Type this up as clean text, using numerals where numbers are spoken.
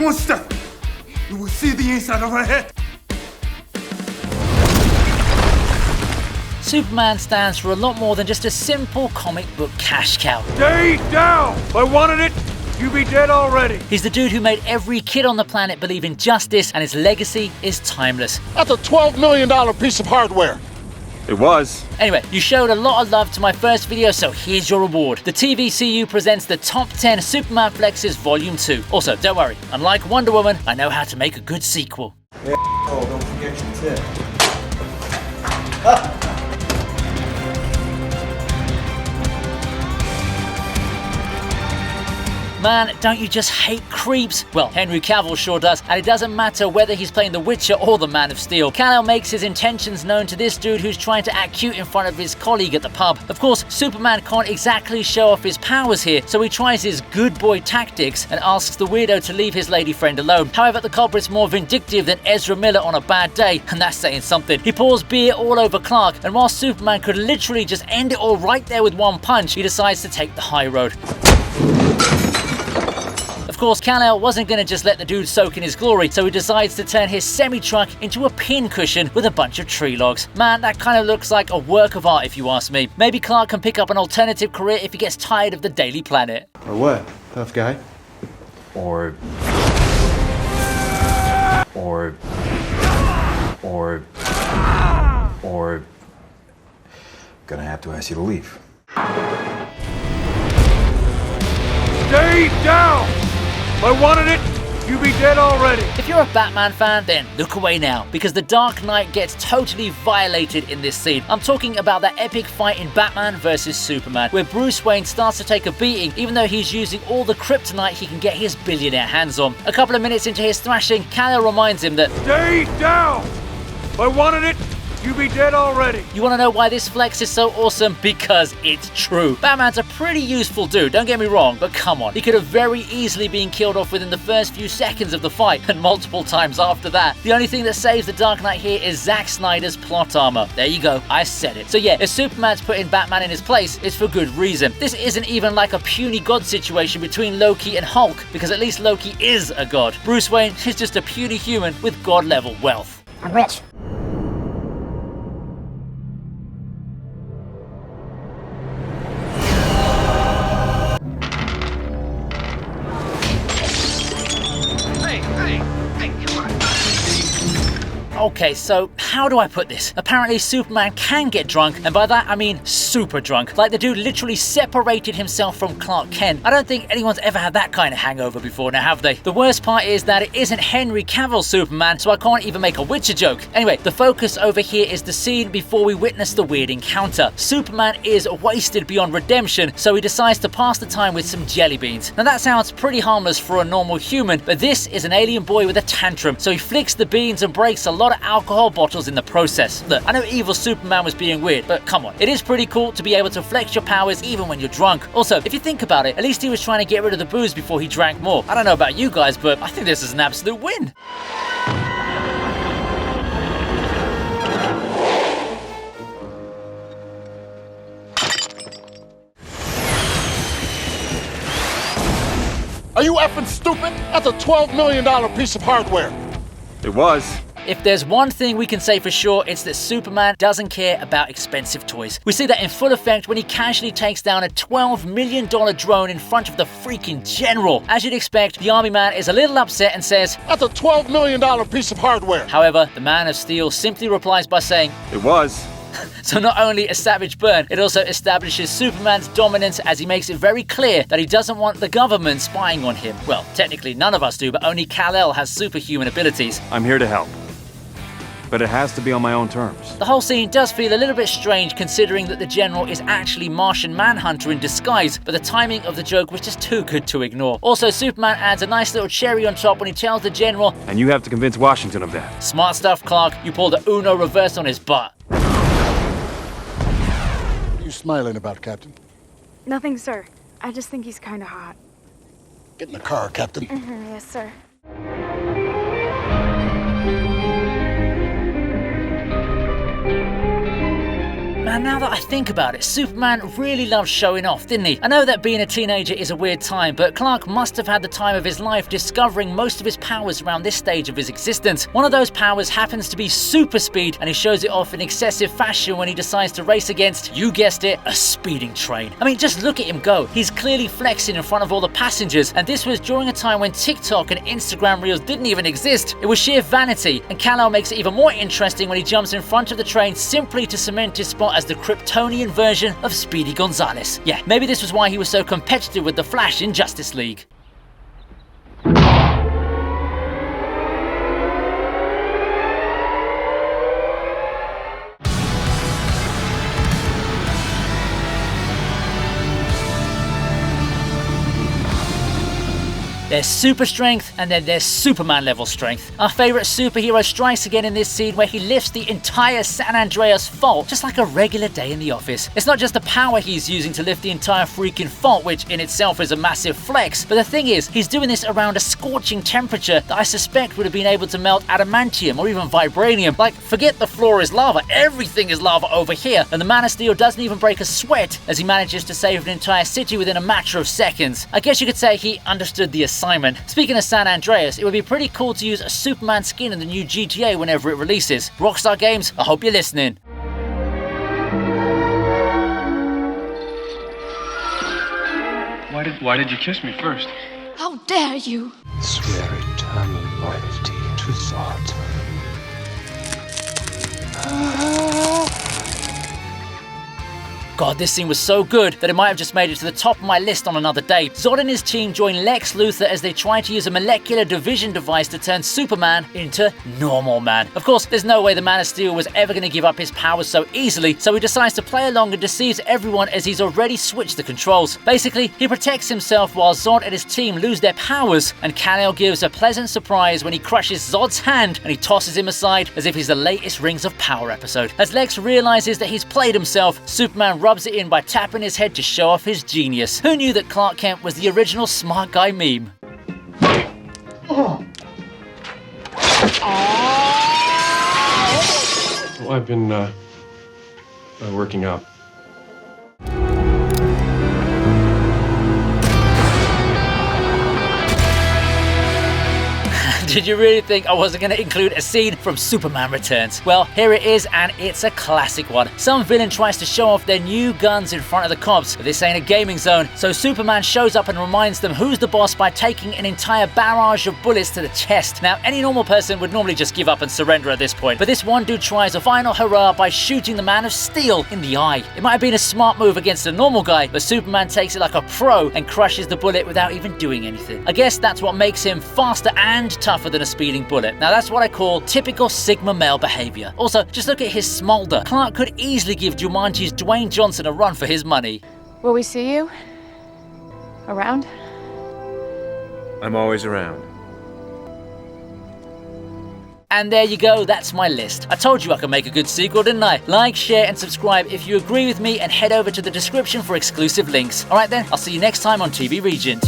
one step, you will see the inside of her head. Superman stands for a lot more than just a simple comic book cash cow. Stay down! If I wanted it, you'd be dead already. He's the dude who made every kid on the planet believe in justice, and his legacy is timeless. That's a $12 million piece of hardware. It was. Anyway, you showed a lot of love to my first video, so here's your reward. The TVCU presents the Top 10 Superman Flexes Volume 2. Also, don't worry, unlike Wonder Woman, I know how to make a good sequel. Yeah, don't forget your tip. Man, don't you just hate creeps? Well, Henry Cavill sure does, and it doesn't matter whether he's playing The Witcher or the Man of Steel. Kal-El makes his intentions known to this dude who's trying to act cute in front of his colleague at the pub. Of course, Superman can't exactly show off his powers here, so he tries his good boy tactics and asks the weirdo to leave his lady friend alone. However, the culprit's more vindictive than Ezra Miller on a bad day, and that's saying something. He pours beer all over Clarke, and while Superman could literally just end it all right there with one punch, he decides to take the high road. Of course, Kal-El wasn't going to just let the dude soak in his glory, so he decides to turn his semi-truck into a pin cushion with a bunch of tree logs. Man, that kind of looks like a work of art if you ask me. Maybe Clarke can pick up an alternative career if he gets tired of the Daily Planet. Or what? Tough guy? Or gonna have to ask you to leave. Stay down! If I wanted it, you'd be dead already. If you're a Batman fan, then look away now, because the Dark Knight gets totally violated in this scene. I'm talking about that epic fight in Batman vs Superman, where Bruce Wayne starts to take a beating even though he's using all the kryptonite he can get his billionaire hands on. A couple of minutes into his thrashing, Kal-El reminds him that, Stay down! If I wanted it, you'd be dead already. You want to know why this flex is so awesome? Because it's true. Batman's a pretty useful dude, don't get me wrong, but come on. He could have very easily been killed off within the first few seconds of the fight, and multiple times after that. The only thing that saves the Dark Knight here is Zack Snyder's plot armor. There you go, I said it. So yeah, if Superman's putting Batman in his place, it's for good reason. This isn't even like a puny god situation between Loki and Hulk, because at least Loki is a god. Bruce Wayne is just a puny human with god-level wealth. I'm rich. Okay, so how do I put this? Apparently Superman can get drunk, and by that I mean super drunk. Like the dude literally separated himself from Clarke Kent. I don't think anyone's ever had that kind of hangover before, now have they? The worst part is that it isn't Henry Cavill Superman, so I can't even make a Witcher joke. Anyway, the focus over here is the scene before we witness the weird encounter. Superman is wasted beyond redemption, so he decides to pass the time with some jelly beans. Now that sounds pretty harmless for a normal human, but this is an alien boy with a tantrum, so he flicks the beans and breaks a lot of alcohol bottles in the process. Look, I know evil Superman was being weird, but come on, it is pretty cool to be able to flex your powers even when you're drunk. Also, if you think about it, at least he was trying to get rid of the booze before he drank more. I don't know about you guys, but I think this is an absolute win. Are you effing stupid? That's a $12 million piece of hardware. It was. If there's one thing we can say for sure, it's that Superman doesn't care about expensive toys. We see that in full effect when he casually takes down a $12 million drone in front of the freaking general. As you'd expect, the army man is a little upset and says, That's a $12 million piece of hardware. However, the Man of Steel simply replies by saying, It was. So not only a savage burn, it also establishes Superman's dominance as he makes it very clear that he doesn't want the government spying on him. Well, technically none of us do, but only Kal-El has superhuman abilities. I'm here to help. But it has to be on my own terms. The whole scene does feel a little bit strange considering that the general is actually Martian Manhunter in disguise, but the timing of the joke was just too good to ignore. Also, Superman adds a nice little cherry on top when he tells the general, And you have to convince Washington of that. Smart stuff, Clarke. You pulled the Uno reverse on his butt. What are you smiling about, Captain? Nothing, sir. I just think he's kind of hot. Get in the car, Captain. Yes, sir. Man, And now that I think about it, Superman really loved showing off, didn't he? I know that being a teenager is a weird time, but Clarke must have had the time of his life discovering most of his powers around this stage of his existence. One of those powers happens to be super speed, and he shows it off in excessive fashion when he decides to race against, you guessed it, a speeding train. I mean, just look at him go. He's clearly flexing in front of all the passengers, and this was during a time when TikTok and Instagram Reels didn't even exist. It was sheer vanity, and Kal-El makes it even more interesting when he jumps in front of the train simply to cement his spot as the Kryptonian version of Speedy Gonzales. Yeah, maybe this was why he was so competitive with the Flash in Justice League. There's super strength, and then there's Superman level strength. Our favourite superhero strikes again in this scene where he lifts the entire San Andreas fault just like a regular day in the office. It's not just the power he's using to lift the entire freaking fault, which in itself is a massive flex, but the thing is, he's doing this around a scorching temperature that I suspect would have been able to melt adamantium or even vibranium. Like, forget the floor is lava, everything is lava over here, and the Man of Steel doesn't even break a sweat as he manages to save an entire city within a matter of seconds. I guess you could say he understood the assignment. Speaking of San Andreas, it would be pretty cool to use a Superman skin in the new GTA whenever it releases. Rockstar Games, I hope you're listening. Why did you kiss me first? How dare you? Swear eternal loyalty to Zod. God, this scene was so good that it might have just made it to the top of my list on another day. Zod and his team join Lex Luthor as they try to use a molecular division device to turn Superman into normal man. Of course, there's no way the Man of Steel was ever going to give up his powers so easily, so he decides to play along and deceives everyone as he's already switched the controls. Basically, he protects himself while Zod and his team lose their powers, and Kal-El gives a pleasant surprise when he crushes Zod's hand and he tosses him aside as if he's the latest Rings of Power episode. As Lex realizes that he's played himself, Superman rubs it in by tapping his head to show off his genius. Who knew that Clarke Kent was the original smart guy meme? Well, I've been working out. Did you really think I wasn't going to include a scene from Superman Returns? Well, here it is, and it's a classic one. Some villain tries to show off their new guns in front of the cops, but this ain't a gaming zone, so Superman shows up and reminds them who's the boss by taking an entire barrage of bullets to the chest. Now, any normal person would normally just give up and surrender at this point, but this one dude tries a final hurrah by shooting the Man of Steel in the eye. It might have been a smart move against a normal guy, but Superman takes it like a pro and crushes the bullet without even doing anything. I guess that's what makes him faster and tougher than a speeding bullet. Now that's what I call typical Sigma male behavior. Also, just look at his smolder. Clarke could easily give Jumanji's Dwayne Johnson a run for his money. Will we see you? Around? I'm always around. And there you go, that's my list. I told you I could make a good sequel, didn't I? Like, share, and subscribe if you agree with me, and head over to the description for exclusive links. Alright then, I'll see you next time on TV Regent.